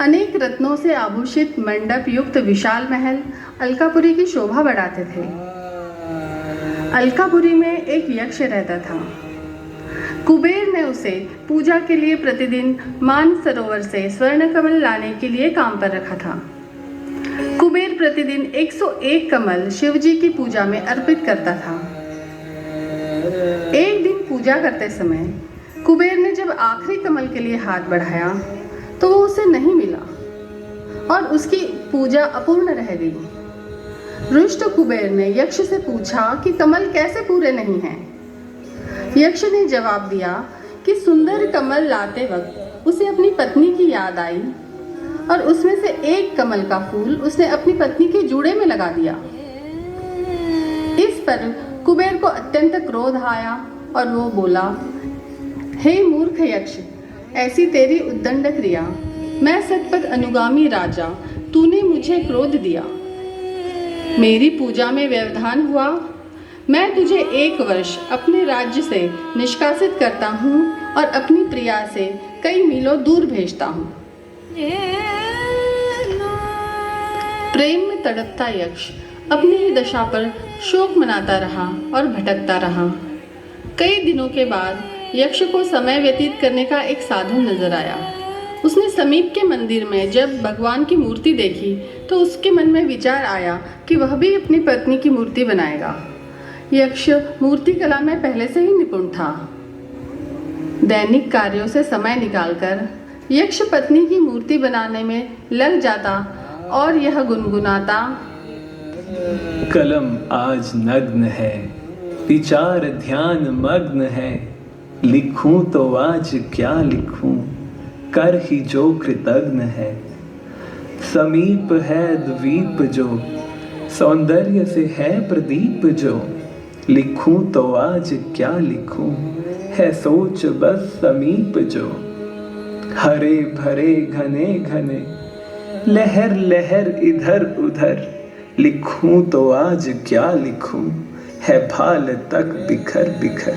अनेक रत्नों से आभूषित मंडप युक्त विशाल महल अलकापुरी की शोभा बढ़ाते थे। अलकापुरी में एक यक्ष रहता था। कुबेर ने उसे पूजा के लिए प्रतिदिन मानसरोवर से स्वर्ण कमल लाने के लिए काम पर रखा था। कुबेर प्रतिदिन 101 कमल शिवजी की पूजा में अर्पित करता था। एक दिन पूजा करते समय कुबेर ने जब आखिरी कमल के लिए हाथ बढ़ाया तो वो उसे नहीं मिला और उसकी पूजा अपूर्ण रह गई। रुष्ट कुबेर ने यक्ष से पूछा कि कमल कैसे पूरे नहीं हैं। यक्ष ने जवाब दिया कि सुंदर कमल लाते वक्त उसे अपनी पत्नी की याद आई और उसमें से एक कमल का फूल उसने अपनी पत्नी के जूड़े में लगा दिया। इस पर कुबेर को अत्यंत क्रोध आया और वो बोला, हे मूर्ख यक्ष, ऐसी तेरी उद्दंड क्रिया, मैं सतपथ अनुगामी राजा, तूने मुझे क्रोध दिया, मेरी पूजा में व्यवधान हुआ, मैं तुझे 1 वर्ष अपने राज्य से निष्कासित करता हूँ और अपनी प्रिया से कई मीलों दूर भेजता हूँ। प्रेम में तड़पता यक्ष अपनी ही दशा पर शोक मनाता रहा और भटकता रहा। कई दिनों के बाद यक्ष को समय व्यतीत करने का एक साधन नजर आया। उसने समीप के मंदिर में जब भगवान की मूर्ति देखी तो उसके मन में विचार आया कि वह भी अपनी पत्नी की मूर्ति बनाएगा। यक्ष मूर्ति कला में पहले से ही निपुण था। दैनिक कार्यों से समय निकालकर यक्ष पत्नी की मूर्ति बनाने में लग जाता और यह गुनगुनाता, कलम आज नग्न है, विचार ध्यान मग्न है, लिखूं तो आज क्या लिखूं, कर ही जो कृतघ्न है। समीप है द्वीप जो, सौंदर्य से है प्रदीप जो, लिखूं तो आज क्या लिखूं, है सोच बस समीप जो। हरे भरे घने घने, लहर लहर इधर उधर, लिखूं तो आज क्या लिखूं, है भाल तक बिखर बिखर।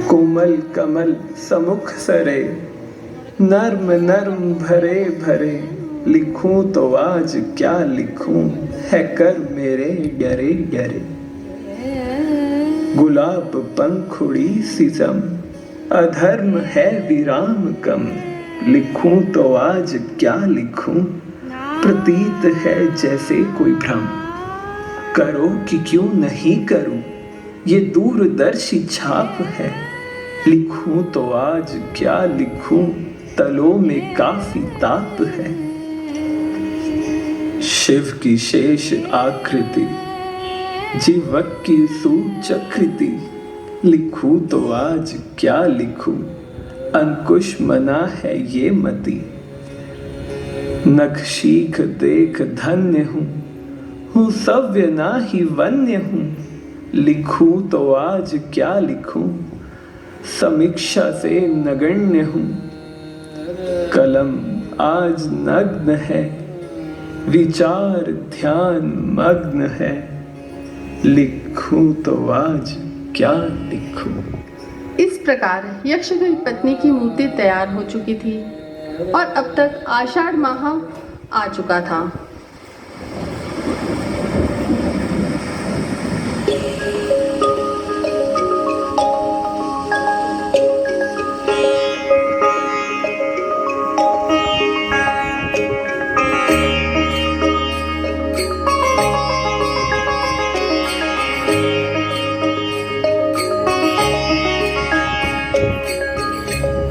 कोमल कमल समुख सरे, नर्म नर्म भरे भरे, लिखूं तो आज क्या लिखूं, है कर मेरे डरे डरे। गुलाब पंखुड़ी सिसम, अधर्म है विराम कम, लिखूं तो आज क्या लिखूं, प्रतीत है जैसे कोई भ्रम। करो कि क्यों नहीं करूं, ये दूरदर्शी छाप है, लिखूं तो आज क्या लिखूं, तलों में काफी ताप है। शिव की शेष आकृति, जीवक की सूचकृति, लिखूं तो आज क्या लिखूं, अंकुश मना है ये मति। नख शीख देख धन्य हूँ सव्य ना ही वन्य हूँ, लिखूं तो आज क्या लिखूं, समीक्षा से नगण्य हूँ। कलम आज नग्न है, विचार ध्यान मग्न है, लिखूं तो आज क्या लिखूं। इस प्रकार यक्ष की पत्नी की मूर्ति तैयार हो चुकी थी और अब तक आषाढ़ माह आ चुका था।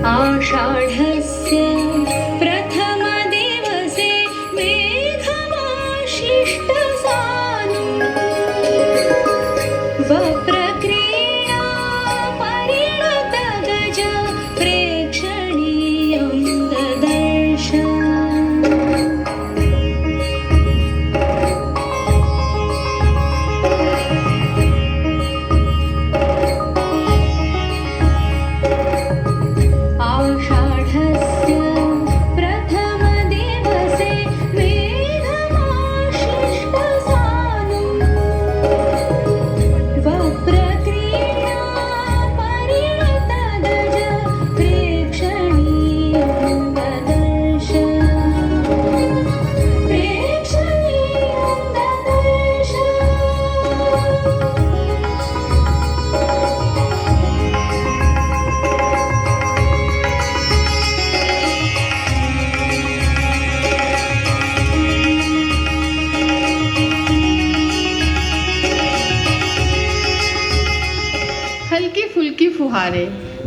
आषाढस्य प्रथमदिवसे मेघमाशिष्टसानुं वप्रक्रीडा परिणतगज प्रेक्षणीयं ददर्श। आषाढ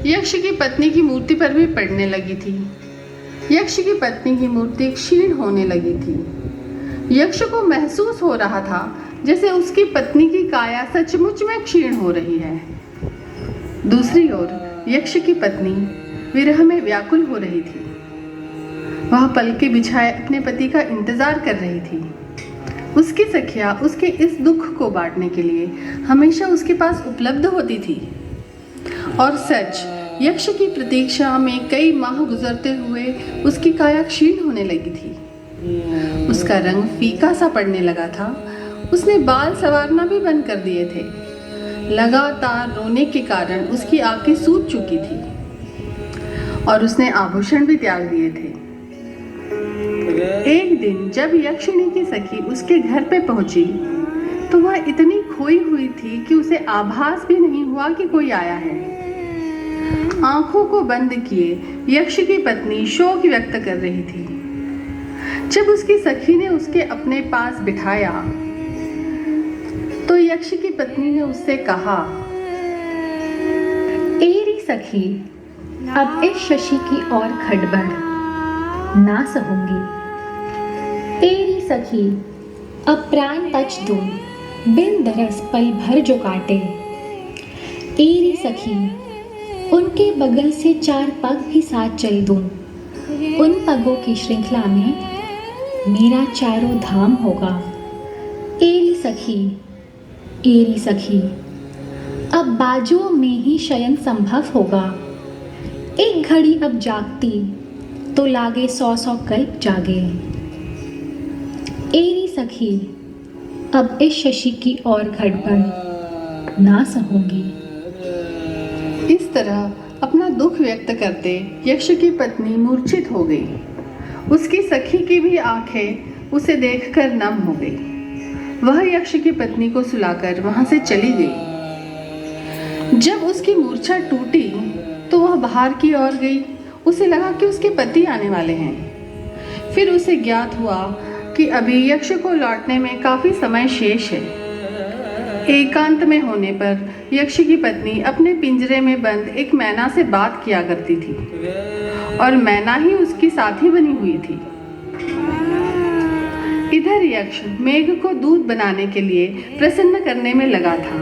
यक्ष की पत्नी की मूर्ति पर भी पड़ने लगी थी। यक्ष की पत्नी की मूर्ति क्षीण होने लगी थी। यक्ष को महसूस हो रहा था जैसे उसकी पत्नी की काया सचमुच में क्षीण हो रही है। दूसरी ओर यक्ष की पत्नी विरह में व्याकुल हो रही थी। वह पलके बिछाए अपने पति का इंतजार कर रही थी। उसकी सखियां उसके इस दुख को बांटने के लिए हमेशा उसके पास उपलब्ध होती थी। और सच, यक्ष की प्रतीक्षा में कई माह गुजरते हुए उसकी काया क्षीण होने लगी थी। उसका रंग फीका सा पड़ने लगा था। उसने बाल संवारना भी बंद कर दिए थे। लगातार रोने के कारण उसकी आंखें सूज चुकी थी और उसने आभूषण भी त्याग दिए थे। एक दिन जब यक्षिणी की सखी उसके घर पे पहुंची तो वह इतनी खोई हुई थी कि उसे आभास भी नहीं हुआ कि कोई आया है। आंखों को बंद किए यक्ष की पत्नी शोक व्यक्त कर रही थी। जब उसकी सखी ने उसके अपने पास बिठाया तो यक्ष की पत्नी ने उससे कहा, एरी सखी, अब इस शशि की और खड़बड़ ना सहूंगी। एरी सखी, अब प्राण तज दूं, बिन दरस पल भर जो काटे। एरी सखी, उनके बगल से 4 पग भी साथ चल दूं, उन पगों की श्रृंखला में मेरा चारों धाम होगा। एरी सखी, अब बाजुओं में ही शयन संभव होगा। एक घड़ी अब जागती तो लागे 100 कल्प जागे। एरी सखी, अब इस शशि की और गड़बड़ ना सहूंगी। इस तरह अपना दुख व्यक्त करते यक्ष की पत्नी मूर्छित हो गई। उसकी सखी की भी आंखें उसे देखकर नम हो गई। वह यक्ष की पत्नी को सुलाकर वहां से चली गई। जब उसकी मूर्छा टूटी तो वह बाहर की ओर गई। उसे लगा कि उसके पति आने वाले हैं। फिर उसे ज्ञात हुआ कि अभी यक्ष को लौटने में काफी समय शेष है। एकांत में होने पर यक्ष की पत्नी अपने पिंजरे में बंद एक मैना से बात किया करती थी और मैना ही उसकी साथी बनी हुई थी। इधर यक्ष मेघ को दूध बनाने के लिए प्रसन्न करने में लगा था।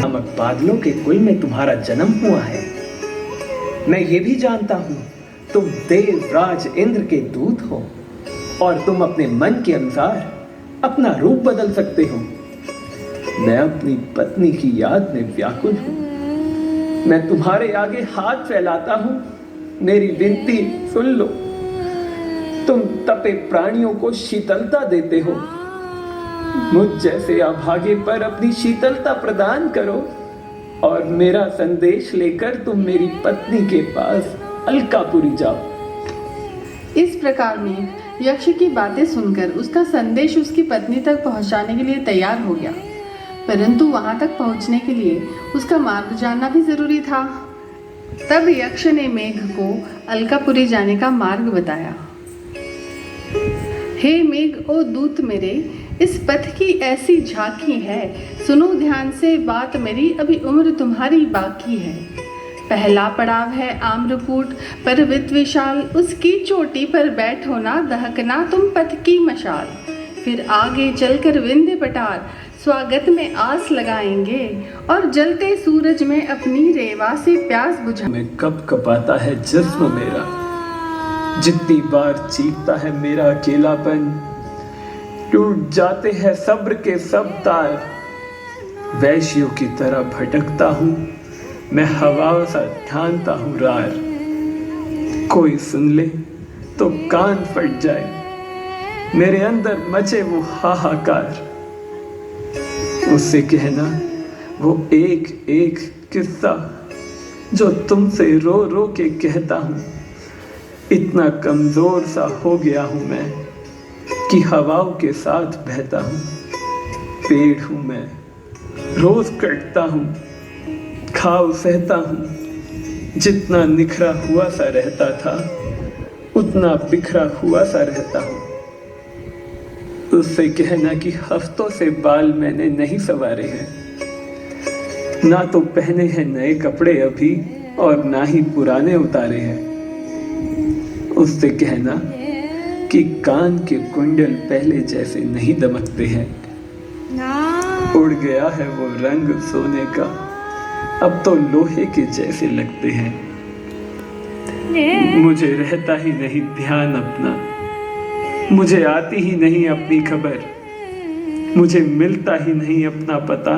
नामक बादलों के कुल में तुम्हारा जन्म हुआ है। मैं ये भी जानता हूँ तुम देवराज इंद्र के दूत हो और तुम अपने मन के अनुसार अपना रूप बदल सकते हो। मैं अपनी पत्नी की याद में व्याकुल हूं। मैं तुम्हारे आगे हाथ फैलाता हूं, मेरी विनती सुन लो। तुम तपे प्राणियों को शीतलता देते हो, मुझ जैसे अभागे पर अपनी शीतलता प्रदान करो और मेरा संदेश लेकर तुम मेरी पत्नी के पास अलकापुरी जाओ। इस प्रकार में यक्ष की बातें सुनकर उसका संदेश उसकी पत्नी तक पहुंचाने के लिए तैयार हो गया, परंतु वहां तक पहुंचने के लिए उसका मार्ग जानना भी जरूरी था। तब यक्ष ने मेघ को अलकापुरी जाने का मार्ग बताया। हे मेघ, ओ दूत मेरे, इस पथ की ऐसी झांकी है, सुनो ध्यान से बात मेरी, अभी उम्र तुम्हारी बाकी है। पहला पड़ाव है आम्रकूट पर्वत विशाल, उसकी चोटी पर बैठो ना, दहकना तुम पथ की मशाल। फिर आगे चलकर विंध्य पठार स्वागत में आस लगाएंगे और जलते सूरज में अपनी रेवा से प्यास बुझा। में कब कपाता है जिस्म मेरा, जितनी बार चीखता है मेरा अकेलापन, टूट जाते हैं सब्र के सब तार। वैश्यों की तरह भटकता हूँ मैं, हवाओं सा ठानता हूँ रार। कोई सुन ले तो कान फट जाए, मेरे अंदर मचे वो हाहाकार। उससे कहना वो एक एक किस्सा जो तुमसे रो रो के कहता हूँ। इतना कमजोर सा हो गया हूँ मैं कि हवाओं के साथ बहता हूँ। पेड़ हूँ मैं, रोज कटता हूँ, खाओ सहता हूँ। जितना निखरा हुआ सा रहता था उतना बिखरा हुआ सा रहता हूँ। उससे कहना कि हफ्तों से बाल मैंने नहीं संवारे हैं, ना तो पहने हैं नए कपड़े अभी और ना ही पुराने उतारे हैं। उससे कहना कि कान के कुंडल पहले जैसे नहीं दमकते हैं। उड़ गया है वो रंग सोने का, अब तो लोहे के जैसे लगते हैं। मुझे रहता ही नहीं ध्यान अपना, मुझे आती ही नहीं अपनी खबर, मुझे मिलता ही नहीं अपना पता,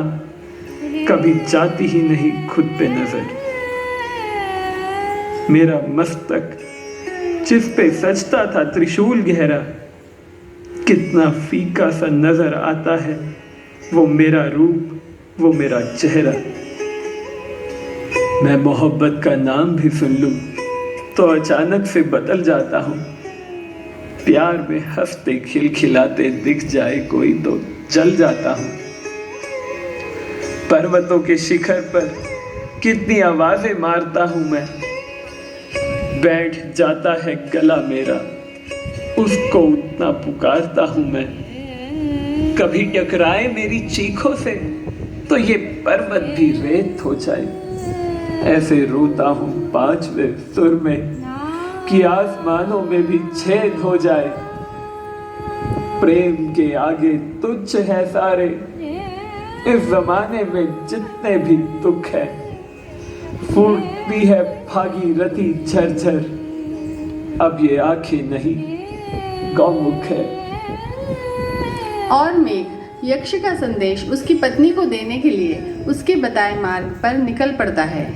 कभी जाती ही नहीं खुद पे नजर। मेरा मस्तक जिस पे सजता था त्रिशूल गहरा, कितना फीका सा नजर आता है वो मेरा रूप, वो मेरा चेहरा। मैं मोहब्बत का नाम भी सुन लूं तो अचानक से बदल जाता हूं। प्यार में हंसते खिलखिलाते दिख जाए कोई तो जल जाता हूं। पर्वतों के शिखर पर कितनी आवाजें मारता हूं मैं, बैठ जाता है गला मेरा, उसको उतना पुकारता हूं मैं। कभी टकराए मेरी चीखों से तो ये पर्वत भी रेत हो जाए। ऐसे रोता हूं पांचवें सुर में कि आसमानों में भी छेद हो जाए। प्रेम के आगे तुच्छ है सारे, इस जमाने में जितने भी दुख है। फूटती है भागीरथी झरझर, अब ये आंखें नहीं गौमुख है। और मेघ यक्ष का संदेश उसकी पत्नी को देने के लिए उसके बताए मार्ग पर निकल पड़ता है।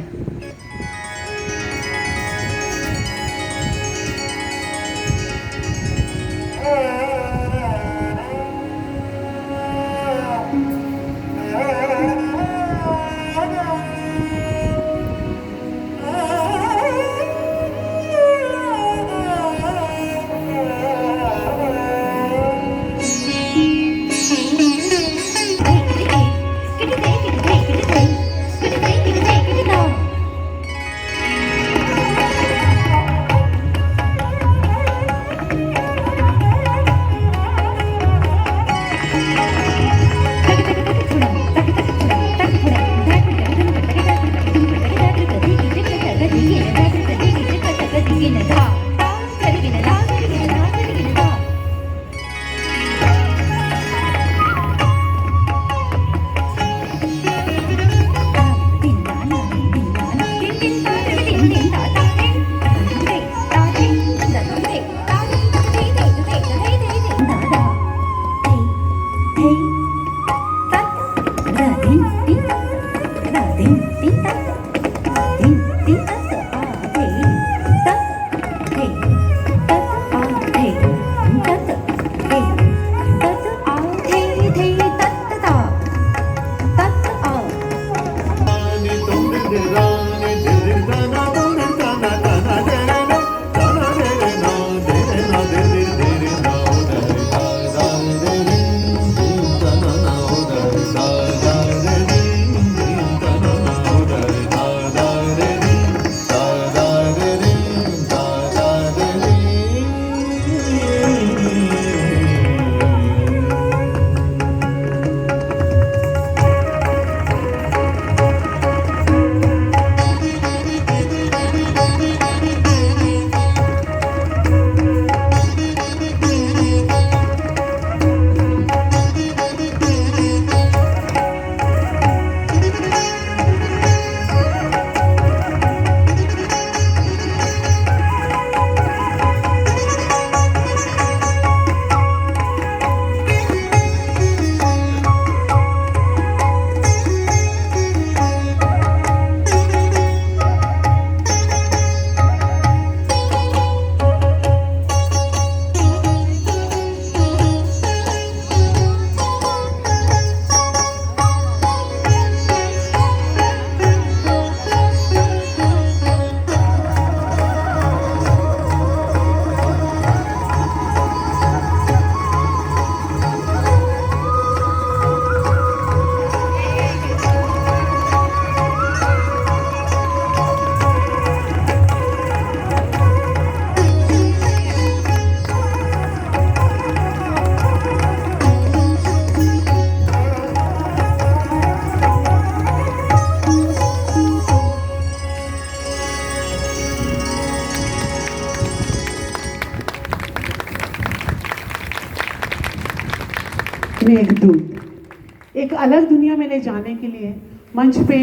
मेघदूत एक अलग दुनिया में ले जाने के लिए मंच पे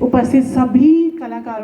उपस्थित सभी कलाकारों